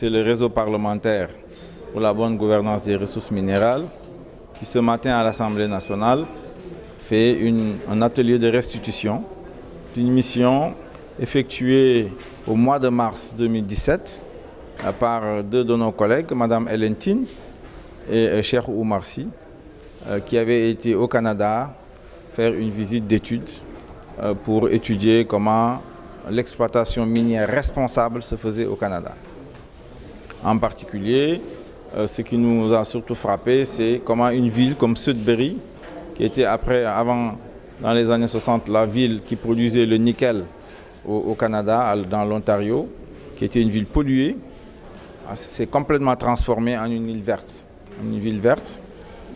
C'est le réseau parlementaire pour la bonne gouvernance des ressources minérales qui ce matin à l'Assemblée nationale fait un atelier de restitution d'une mission effectuée au mois de mars 2017 par deux de nos collègues, Mme Hélène Tine et Cheikh Oumar Sy, qui avaient été au Canada faire une visite d'études pour étudier comment l'exploitation minière responsable se faisait au Canada. En particulier, ce qui nous a surtout frappé, c'est comment une ville comme Sudbury, qui était avant, dans les années 60, la ville qui produisait le nickel au Canada, dans l'Ontario, qui était une ville polluée, s'est complètement transformée en une île verte. Une ville verte,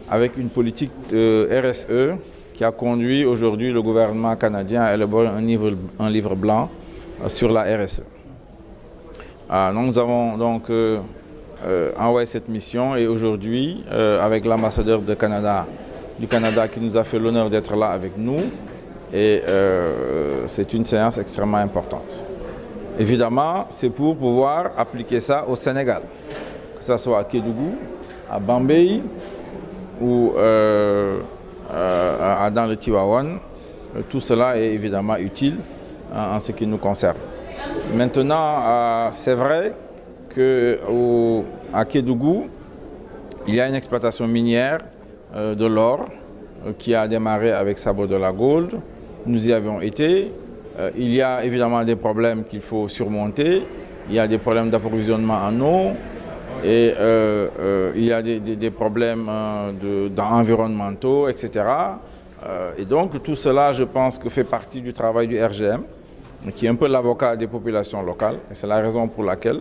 avec une politique de RSE qui a conduit aujourd'hui le gouvernement canadien à élaborer un livre blanc sur la RSE. Nous avons donc envoyé cette mission et aujourd'hui, avec l'ambassadeur du Canada qui nous a fait l'honneur d'être là avec nous, et c'est une séance extrêmement importante. Évidemment, c'est pour pouvoir appliquer ça au Sénégal, que ce soit à Kédougou, à Bambey ou dans le Tivaouane. Tout cela est évidemment utile en ce qui nous concerne. Maintenant, c'est vrai qu'à Kédougou, il y a une exploitation minière de l'or qui a démarré avec Sabodala Gold. Nous y avions été. Il y a évidemment des problèmes qu'il faut surmonter. Il y a des problèmes d'approvisionnement en eau et il y a des problèmes environnementaux, etc. Et donc tout cela, je pense que fait partie du travail du RGM, qui est un peu l'avocat des populations locales. Et c'est la raison pour laquelle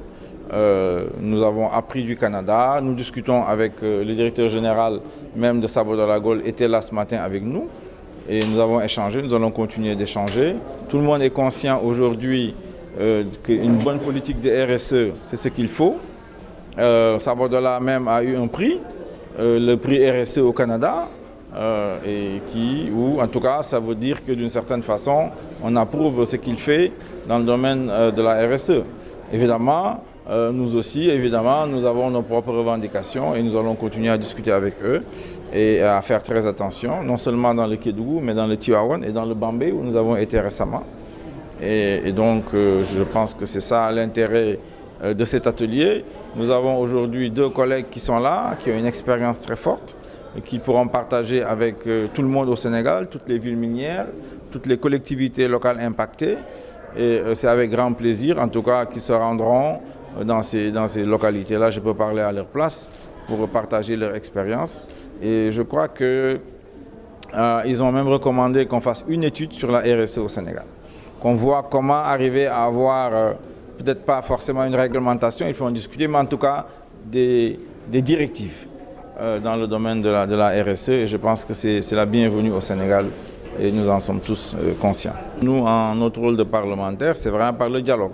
nous avons appris du Canada. Nous discutons avec le directeur général même de Sabodala Gold, était là ce matin avec nous. Et nous avons échangé, nous allons continuer d'échanger. Tout le monde est conscient aujourd'hui qu'une bonne politique de RSE, c'est ce qu'il faut. Sabodala même a eu un prix, le prix RSE au Canada. En tout cas, ça veut dire que d'une certaine façon, on approuve ce qu'il fait dans le domaine de la RSE. Évidemment, nous aussi, nous avons nos propres revendications et nous allons continuer à discuter avec eux et à faire très attention, non seulement dans le Kédougou, mais dans le Tivaouane et dans le Bambey où nous avons été récemment. Et donc, je pense que c'est ça l'intérêt de cet atelier. Nous avons aujourd'hui deux collègues qui sont là, qui ont une expérience très forte, qui pourront partager avec tout le monde au Sénégal, toutes les villes minières, toutes les collectivités locales impactées. Et c'est avec grand plaisir, en tout cas, qu'ils se rendront dans ces localités-là. Je peux parler à leur place pour partager leur expérience. Et je crois qu'ils ont même recommandé qu'on fasse une étude sur la RSE au Sénégal. Qu'on voit comment arriver à avoir, peut-être pas forcément une réglementation, il faut en discuter, mais en tout cas des directives dans le domaine de la RSE. Et je pense que c'est la bienvenue au Sénégal et nous en sommes tous conscients. Nous, en notre rôle de parlementaire, c'est vraiment par le dialogue.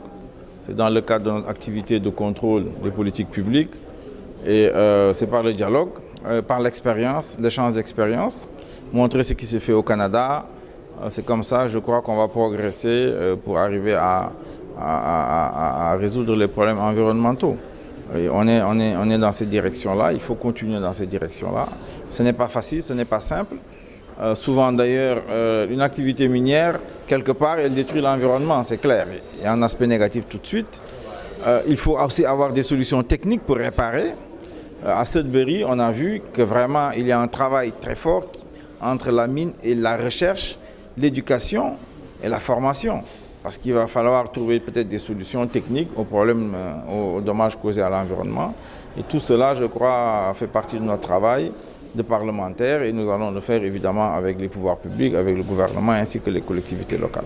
C'est dans le cadre de notre activité de contrôle des politiques publiques. Et c'est par le dialogue, par l'expérience, l'échange d'expérience, montrer ce qui se fait au Canada. C'est comme ça, je crois qu'on va progresser pour arriver à résoudre les problèmes environnementaux. Et on est dans cette direction-là, il faut continuer dans cette direction-là. Ce n'est pas facile, ce n'est pas simple. Souvent d'ailleurs, une activité minière, quelque part, elle détruit l'environnement, c'est clair. Il y a un aspect négatif tout de suite. Il faut aussi avoir des solutions techniques pour réparer. À Sudbury, on a vu que vraiment, il y a un travail très fort entre la mine et la recherche, l'éducation et la formation. Parce qu'il va falloir trouver peut-être des solutions techniques aux problèmes, aux dommages causés à l'environnement. Et tout cela, je crois, fait partie de notre travail de parlementaires et nous allons le faire évidemment avec les pouvoirs publics, avec le gouvernement ainsi que les collectivités locales.